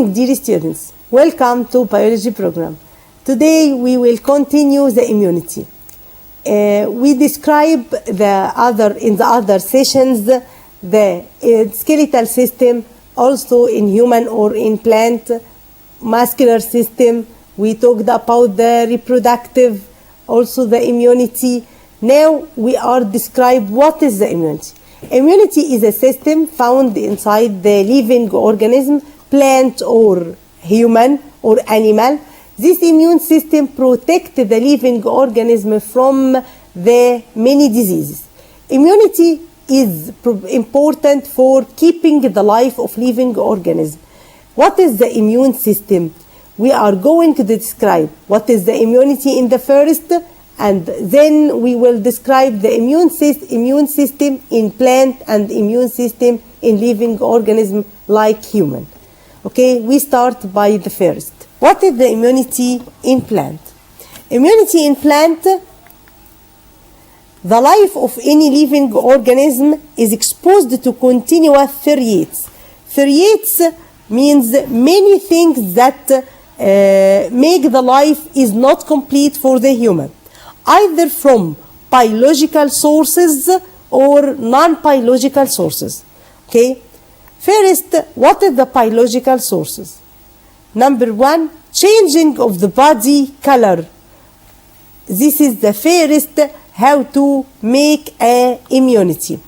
morning, dear students. Welcome to Biology program. Today we will continue the immunity. We describe in the other sessions the skeletal system, also in human or in plant, muscular system. We talked about the reproductive, also the immunity. Now we are describe what is the immunity. Immunity is a system found inside the living organism, plant or human or animal. This immune system protects the living organism from the many diseases. Immunity is important for keeping the life of living organism. What is the immune system? We are going to describe what is the immunity in the first, and then we will describe the immune system in plant and immune system in living organism like human. Okay, we start by the first. What is the immunity in plant? Immunity in plant, the life of any living organism is exposed to continuous threats. Threats means many things that make the life is not complete for the human, either from biological sources or non-biological sources. Okay. First, what is the biological sources? Number one, changing of the body color. This is the first how to make a immunity.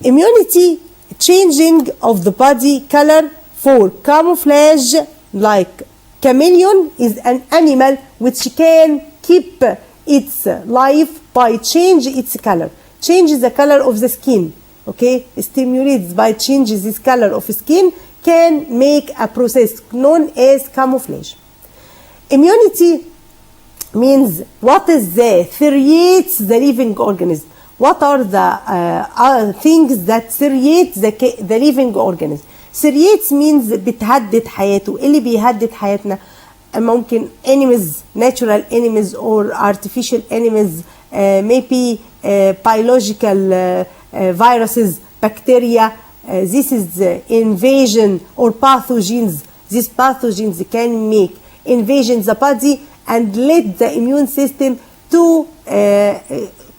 Immunity, changing of the body color for camouflage, like chameleon is an animal which can keep its life by change its color. Change the color of the skin. Okay, stimulates by changes this color of skin can make a process known as camouflage. Immunity means what is the threats the living organism. What are the things that threat the living organism. threats means بتهدد حياته. اللي بيهدد حياتنا ممكن enemies, natural enemies or artificial enemies, maybe biological viruses, bacteria. This is invasion or pathogens. These pathogens can make invasion the body and lead the immune system to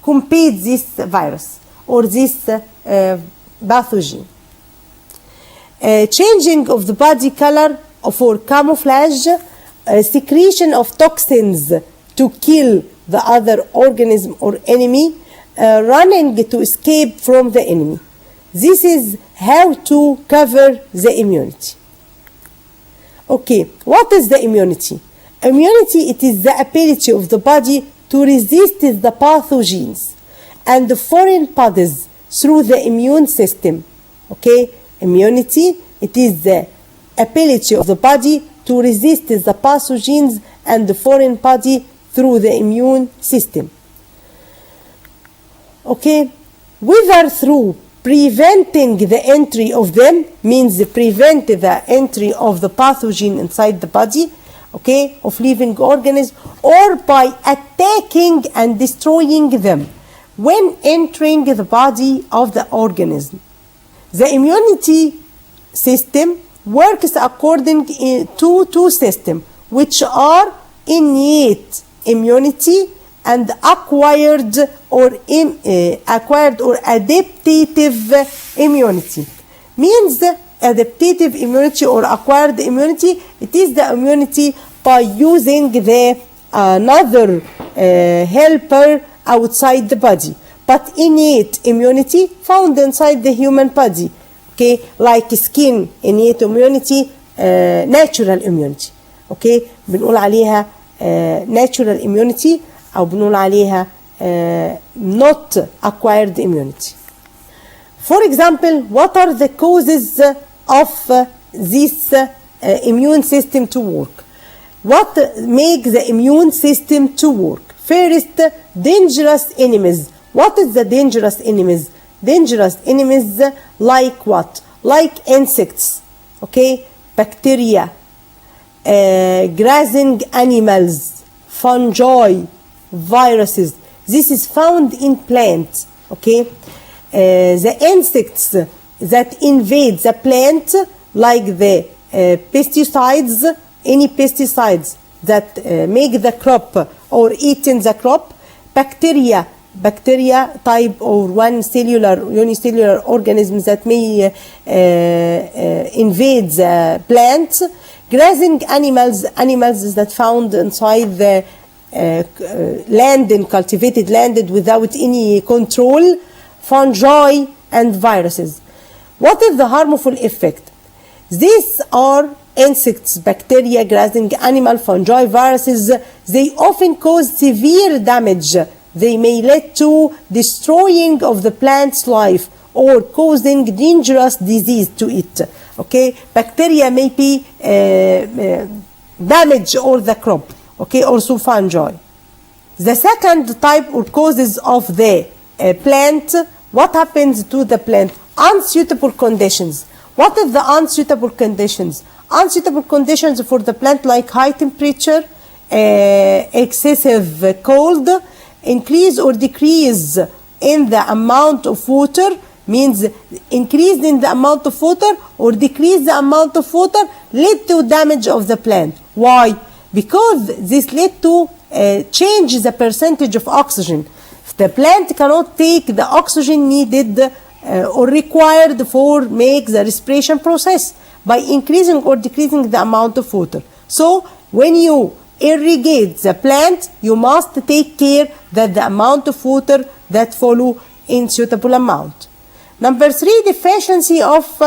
compete this virus or this pathogen. Changing of the body color for camouflage, secretion of toxins to kill the other organism or enemy, running to escape from the enemy. This is how to cover the immunity. Okay, what is the immunity? Immunity, it is the ability of the body to resist the pathogens and the foreign bodies through the immune system. Okay, immunity, it is the ability of the body to resist the pathogens and the foreign body through the immune system. Okay, whether through preventing the entry of them, means prevent the entry of the pathogen inside the body, okay, of living organisms, or by attacking and destroying them when entering the body of the organism. The immunity system works according to two systems, which are innate immunity and acquired or adaptive immunity. Means adaptive immunity or acquired immunity, it is the immunity by using the another helper outside the body. But innate immunity found inside the human body. Okay, like skin, innate immunity, natural immunity. Okay, بنقول عليها natural immunity أو بنقول عليها not acquired immunity. For example, what are the causes of this immune system to work? What makes the immune system to work? First, dangerous enemies. What is the dangerous enemies? Dangerous enemies like what? Like insects, okay, bacteria, grazing animals, fungi, viruses. This is found in plants, okay. The insects that invade the plant, like the pesticides, any pesticides that make the crop or eaten the crop, bacteria type or unicellular organisms that may invade the plants, grazing animals that found inside the cultivated land without any control, fungi and viruses. What is the harmful effect? These are insects, bacteria, grazing animal, fungi, viruses. They often cause severe damage. They may lead to destroying of the plant's life or causing dangerous disease to it. Okay, bacteria may be damage or the crop. Okay, also fungi. The second type or causes of the plant, what happens to the plant? Unsuitable conditions. What is the unsuitable conditions? Unsuitable conditions for the plant like high temperature, excessive cold, increase or decrease in the amount of water, means increase in the amount of water or decrease the amount of water lead to damage of the plant. Why? Because this lead to change the percentage of oxygen. If the plant cannot take the oxygen needed or required for make the respiration process by increasing or decreasing the amount of water. So when you irrigate the plant, you must take care that the amount of water that follow in suitable amount. Number 3, deficiency of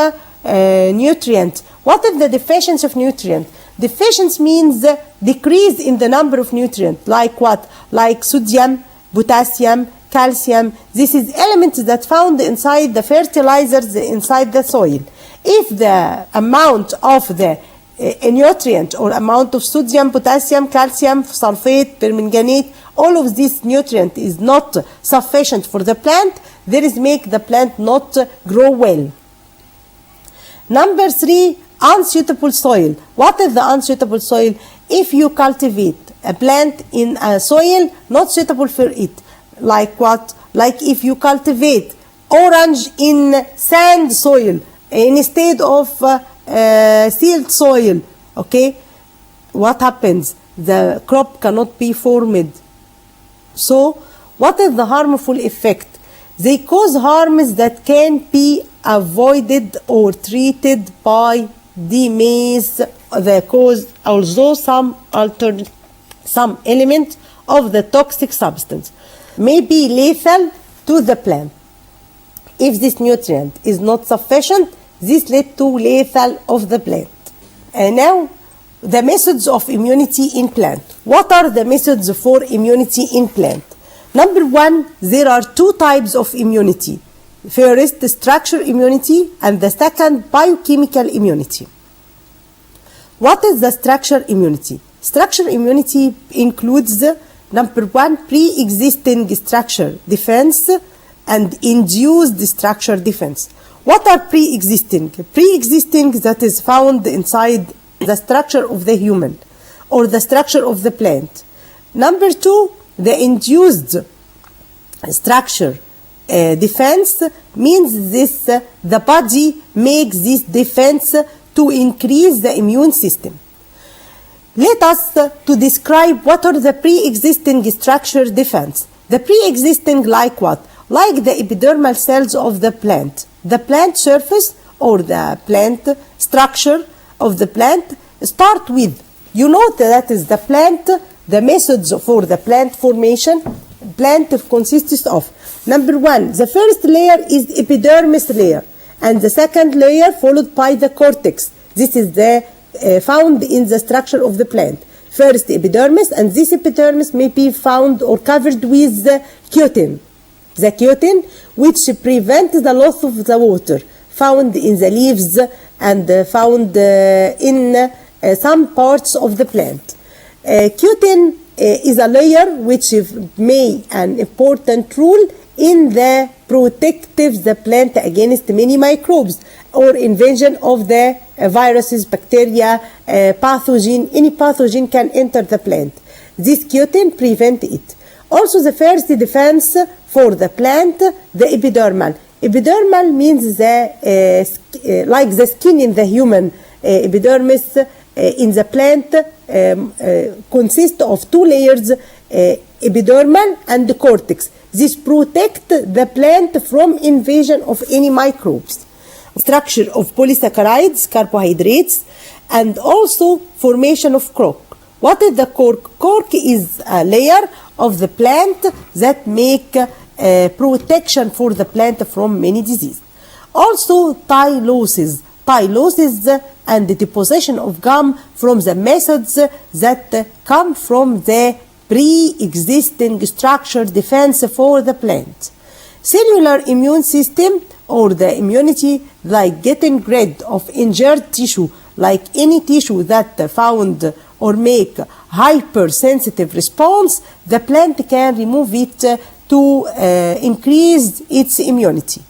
nutrient. What is the deficiency of nutrient? Deficiency means decrease in the number of nutrients. Like what? Like sodium, potassium, calcium. This is elements that found inside the fertilizers inside the soil. If the amount of the nutrient or amount of sodium, potassium, calcium, sulfate, permanganate, all of this nutrient is not sufficient for the plant, there is make the plant not grow well. Number 3, unsuitable soil. What is the unsuitable soil? If you cultivate a plant in a soil not suitable for it, like what? Like if you cultivate orange in sand soil instead of silt soil, okay, what happens? The crop cannot be formed. So what is the harmful effect? They cause harms that can be avoided or treated by demise the cause, although some element of the toxic substance may be lethal to the plant. If this nutrient is not sufficient, this leads to lethal of the plant. And now, the methods of immunity in plant. What are the methods for immunity in plant? Number 1, there are 2 types of immunity. First, structural immunity, and the second, biochemical immunity. What is the structural immunity? Structural immunity includes, number 1, pre-existing structure defense and induced structure defense. What are pre-existing? Pre-existing that is found inside the structure of the human or the structure of the plant. Number 2, the induced structure defense means this the body makes this defense to increase the immune system. Let us to describe what are the pre-existing structure defense. The pre-existing like what? Like the epidermal cells of the plant. The plant surface or the plant structure of the plant start with, you know that is the plant, the methods for the plant formation. Plant consists of, number 1, the first layer is epidermis layer, and the second layer followed by the cortex. This is the found in the structure of the plant. First epidermis, and this epidermis may be found or covered with the cutin. The cutin, which prevents the loss of the water, found in the leaves and found in some parts of the plant. Cutin is a layer which may an important role in the protective the plant against many microbes or invasion of the viruses, bacteria, pathogen. Any pathogen can enter the plant. This cutin prevent it. Also, the first defense for the plant, the epidermal. Epidermal means the like the skin in the human epidermis in the plant consists of two layers, epidermal and cortex. This protect the plant from invasion of any microbes. Structure of polysaccharides, carbohydrates, and also formation of cork. What is the cork? Cork is a layer of the plant that make protection for the plant from many diseases. Also tylosis. Tylosis and the deposition of gum from the methods that come from the pre-existing structure defense for the plant. Cellular immune system, or the immunity, like getting rid of injured tissue, like any tissue that found or make hypersensitive response, the plant can remove it to increase its immunity.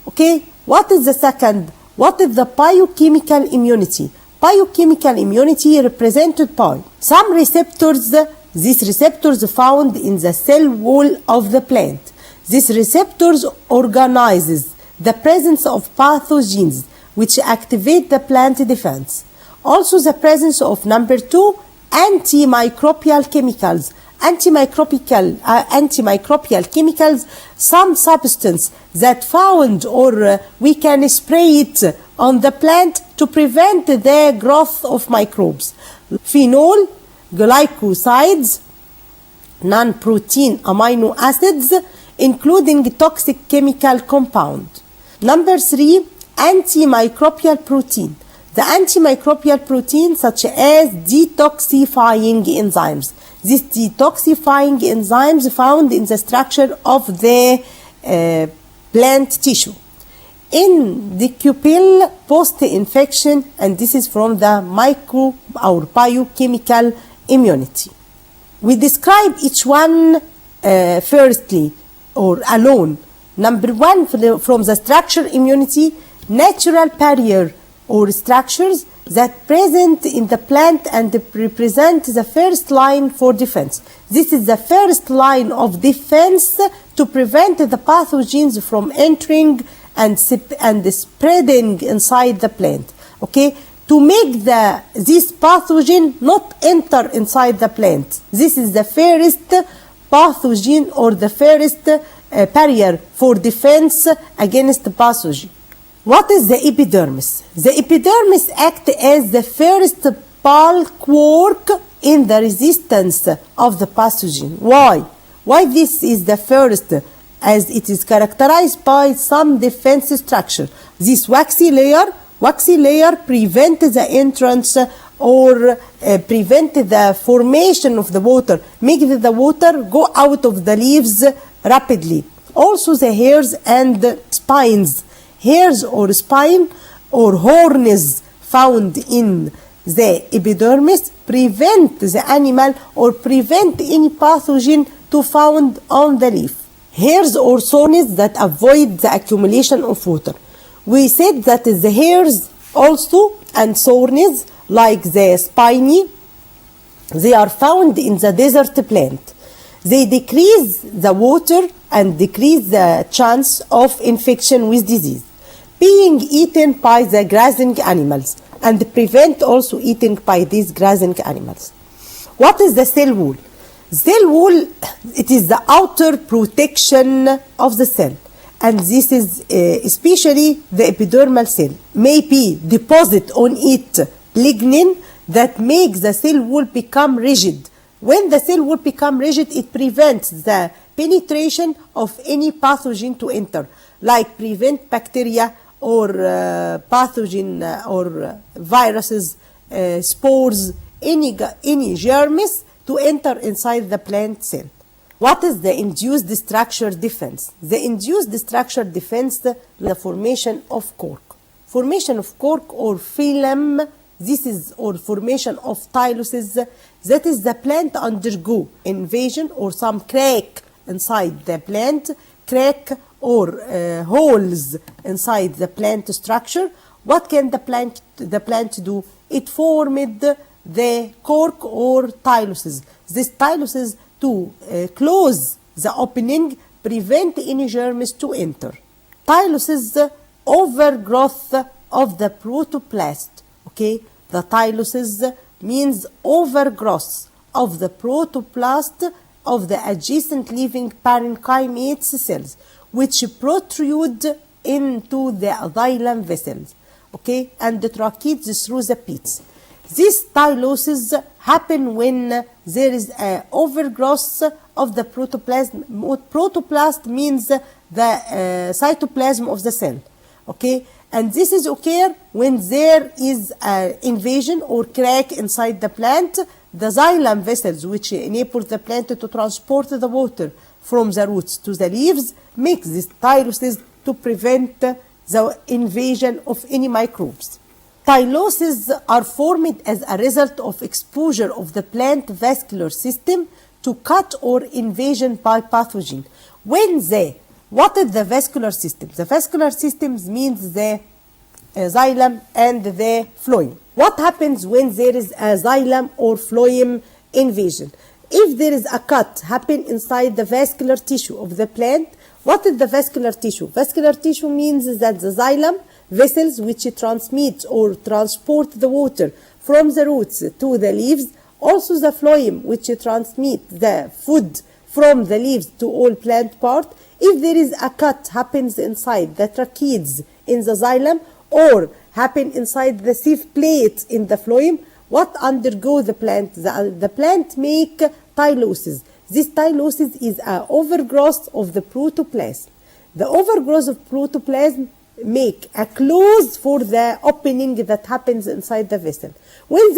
Okay, what is the second? What is the biochemical immunity? Biochemical immunity represented by some receptors. These receptors found in the cell wall of the plant. These receptors organizes the presence of pathogens which activate the plant defense. Also the presence of number 2, antimicrobial chemicals. Antimicrobial chemicals, some substance that found or we can spray it on the plant to prevent the growth of microbes. Phenol, glycosides, non-protein amino acids, including toxic chemical compound. Number 3, antimicrobial protein. The antimicrobial protein such as detoxifying enzymes. These detoxifying enzymes found in the structure of the plant tissue. In the pupil post-infection, and this is from the micro or biochemical immunity. We describe each one firstly or alone. Number 1, from the structure immunity, natural barrier or structures that present in the plant and represent the first line for defense. This is the first line of defense to prevent the pathogens from entering and spreading inside the plant. Okay, to make this pathogen not enter inside the plant. This is the first pathogen or the first barrier for defense against the pathogen. What is the epidermis? The epidermis acts as the first bulwark in the resistance of the pathogen. Why? Why this is the first? As it is characterized by some defense structure. This waxy layer prevents the entrance or prevent the formation of the water, make the water go out of the leaves rapidly. Also the hairs and spines. Hairs or spine or horns found in the epidermis prevent the animal or prevent any pathogen to found on the leaf. Hairs or thorns that avoid the accumulation of water. We said that the hairs also and thorns like the spiny, they are found in the desert plant. They decrease the water and decrease the chance of infection with disease, being eaten by the grazing animals, and prevent also eating by these grazing animals. What is the cell wall? Cell wall, it is the outer protection of the cell, and this is especially the epidermal cell. Maybe deposit on it lignin that makes the cell wall become rigid. When the cell wall become rigid, it prevents the penetration of any pathogen to enter, like prevent bacteria or pathogen or viruses, spores, any germs to enter inside the plant cell. What is the induced structure defense? The induced structure defense, the formation of cork. Formation of cork or phylum, this is or formation of tylosis, that is the plant undergo invasion or some crack inside the plant, crack or holes inside the plant structure. What can the plant do? It formed the cork or tylosis. This tylosis to close the opening, prevent any germs to enter. Tylosis, overgrowth of the protoplast. Okay, the tyloses means overgrowth of the protoplast of the adjacent living parenchymatous cells, which protrude into the xylem vessels, okay, and tracheates through the pits. These tyloses happen when there is an overgrowth of the protoplasm. Protoplast means the cytoplasm of the cell, okay, and this is occur when there is an invasion or crack inside the plant. The xylem vessels, which enable the plant to transport the water from the roots to the leaves, make these tyloses to prevent the invasion of any microbes. Tyloses are formed as a result of exposure of the plant vascular system to cut or invasion by pathogen. What is the vascular system? The vascular system means the xylem and the phloem. What happens when there is a xylem or phloem invasion? If there is a cut happen inside the vascular tissue of the plant, what is the vascular tissue? Vascular tissue means that the xylem vessels which transmit or transport the water from the roots to the leaves, also the phloem which transmit the food from the leaves to all plant part. If there is a cut happens inside the tracheates in the xylem or happen inside the sieve plate in the phloem, what undergo the plant? The plant make tyloses. This tyloses is an overgrowth of the protoplasm. The overgrowth of protoplasm make a close for the opening that happens inside the vessel. When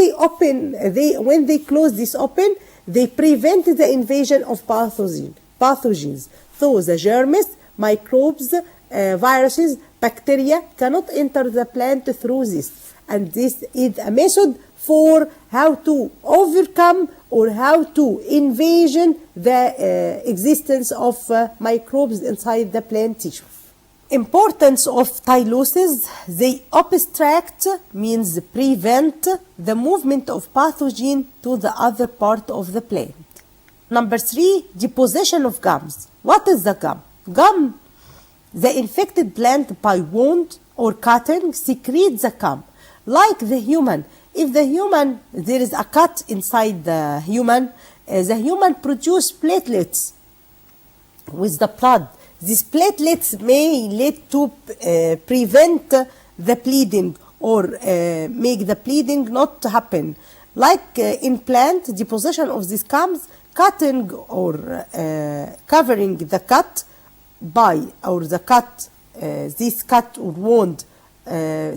they close this open, they prevent the invasion of pathogens. So the germs, microbes, viruses, bacteria cannot enter the plant through this. And this is a method for how to overcome or how to invasion the existence of microbes inside the plant tissue. Importance of tyloses: they obstruct, means prevent, the movement of pathogen to the other part of the plant. Number 3, deposition of gums. What is the gum? Gum, the infected plant by wound or cutting secretes the gum. Like the human, if there is a cut inside the human produce platelets with the blood. These platelets may lead to prevent the bleeding or make the bleeding not happen. Like in plant, deposition of these gums, cutting or covering the cut this cut or wound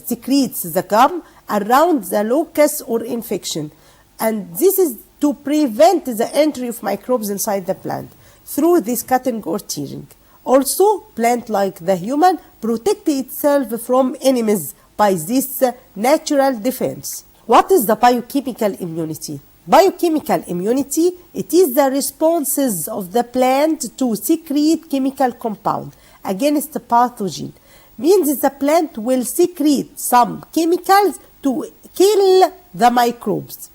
secretes the gum around the locus or infection, and this is to prevent the entry of microbes inside the plant through this cutting or tearing. Also, plant like the human protect itself from enemies by this natural defense. What is the biochemical immunity? Biochemical immunity, it is the responses of the plant to secrete chemical compound against the pathogen. Means the plant will secrete some chemicals to kill the microbes.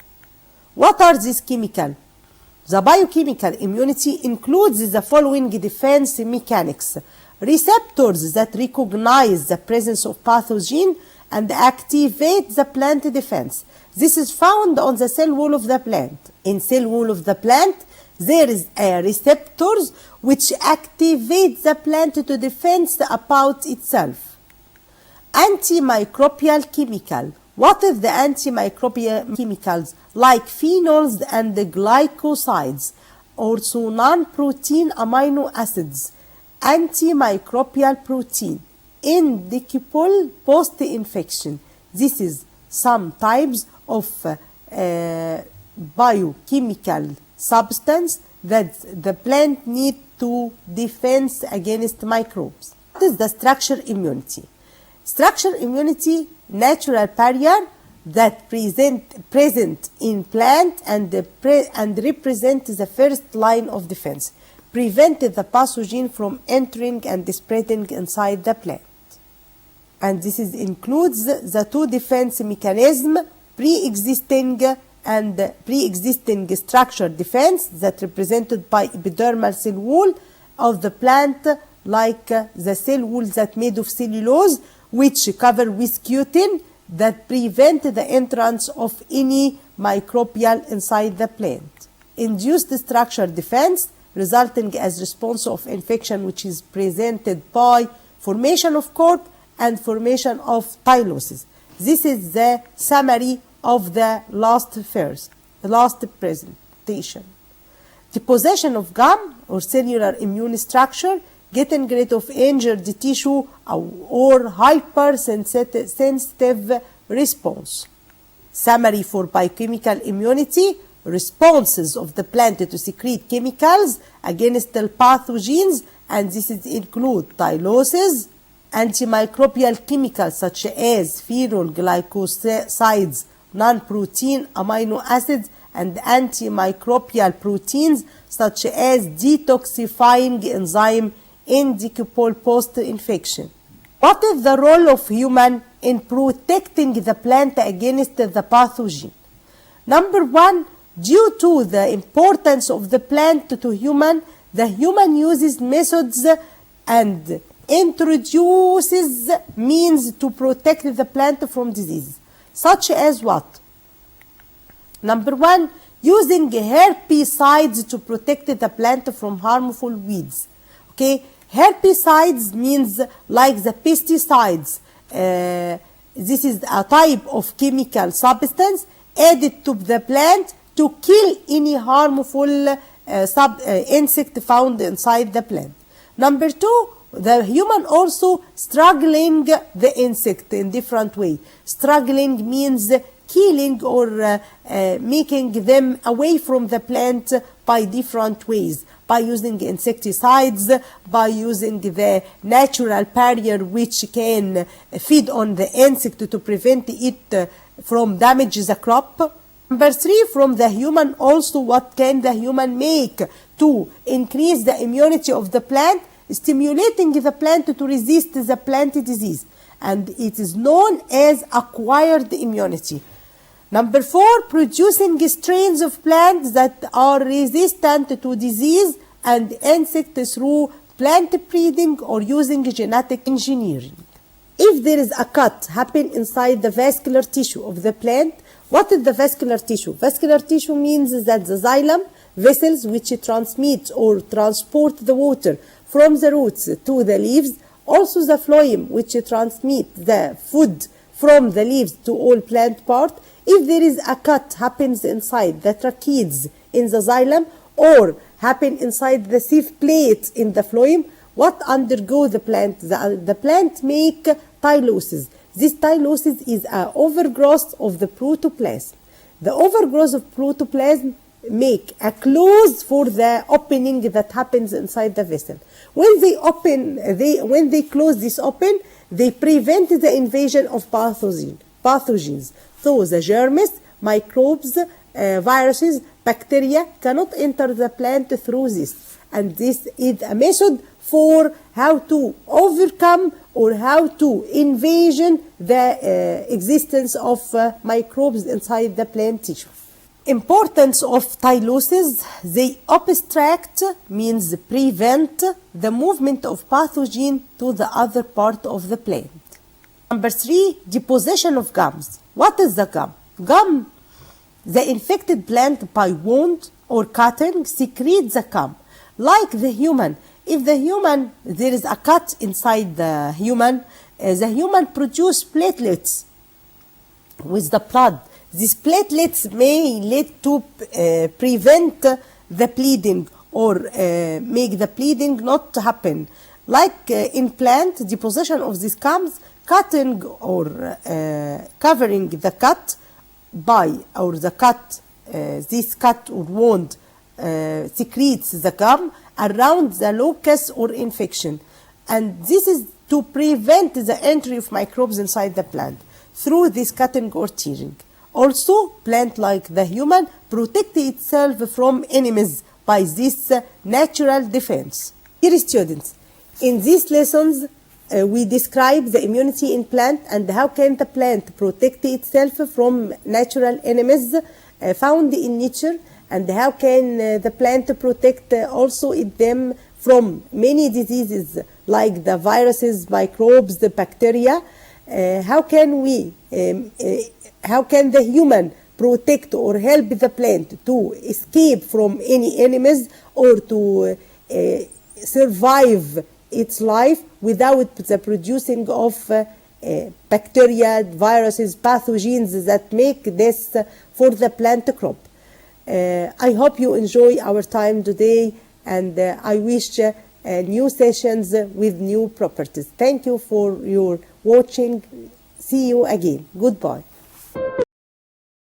What are these chemicals? The biochemical immunity includes the following defense mechanics: receptors that recognize the presence of pathogen and activate the plant defense. This is found on the cell wall of the plant. In cell wall of the plant, there is a receptors which activate the plant to defend about itself. Antimicrobial chemical. What is the antimicrobial chemicals? Like phenols and the glycosides, also non-protein amino acids, antimicrobial protein, indicable post-infection. This is some types of biochemical substance that the plant need to defend against microbes. What is the structure immunity? Structure immunity, natural barrier that present in plant and represent the first line of defense, prevent the pathogen from entering and spreading inside the plant. And this includes the two defense mechanisms, pre-existing structure defense that represented by epidermal cell wall of the plant, like the cell wall that made of cellulose, which cover with cutin, that prevent the entrance of any microbial inside the plant. Induced structure defense, resulting as response of infection, which is presented by formation of cork and formation of tylosis. This is the summary of the last presentation. Deposition of gum or cellular immune structure, getting rid of injured tissue or hypersensitive response. Summary for biochemical immunity, responses of the plant to secrete chemicals against the pathogens, and this include tylosis, antimicrobial chemicals such as phenol glycosides, non-protein amino acids, and antimicrobial proteins such as detoxifying enzyme indicable post-infection. What is the role of human in protecting the plant against the pathogen? Number one, due to the importance of the plant to human, the human uses methods and introduces means to protect the plant from disease, such as what? Number one, using herbicides to protect the plant from harmful weeds. Okay, herbicides means like the pesticides. This is a type of chemical substance added to the plant to kill any harmful insect found inside the plant. Number two, the human also struggling the insect in different way. Struggling means killing or making them away from the plant by different ways, by using insecticides, by using the natural barrier which can feed on the insect to prevent it from damage the crop. Number three, from the human also, what can the human make to increase the immunity of the plant? Stimulating the plant to resist the plant disease, and it is known as acquired immunity. Number four, producing strains of plants that are resistant to disease and insects through plant breeding or using genetic engineering. If there is a cut happen inside the vascular tissue of the plant, what is the vascular tissue? Vascular tissue means that the xylem, vessels which transmit or transport the water from the roots to the leaves, also the phloem which transmit the food from the leaves to all plant part. If there is a cut happens inside the tracheids in the xylem or happen inside the sieve plate in the phloem, what undergo the plant? The plant make tylosis. This tylosis is an overgrowth of the protoplasm. The overgrowth of protoplasm make a close for the opening that happens inside the vessel. When they close this open, they prevent the invasion of pathogens. So the germs, microbes, viruses, bacteria cannot enter the plant through this. And this is a method for how to overcome or how to invasion the existence of microbes inside the plant tissue. Importance of tylosis, they obstruct means prevent the movement of pathogen to the other part of the plant. Number three, deposition of gums. What is the gum? Gum, the infected plant by wound or cutting secretes the gum. Like the human, if there is a cut inside the human produce platelets with the blood. These platelets may lead to prevent the bleeding or make the bleeding not happen. Like in plant, deposition of these gums, cutting or covering the cut by or the cut, this cut or wound secretes the gum around the locus or infection, and this is to prevent the entry of microbes inside the plant through this cutting or tearing. Also, plant like the human protect itself from enemies by this natural defense. Dear students, in these lessons we describe the immunity in plant and how can the plant protect itself from natural enemies found in nature, and how can the plant protect also them from many diseases like the viruses, microbes, the bacteria. how can the human protect or help the plant to escape from any enemies or to survive its life without the producing of bacteria, viruses, pathogens that make this for the plant crop. I hope you enjoy our time today, and I wish new sessions with new properties. Thank you for your watching. See you again. Goodbye.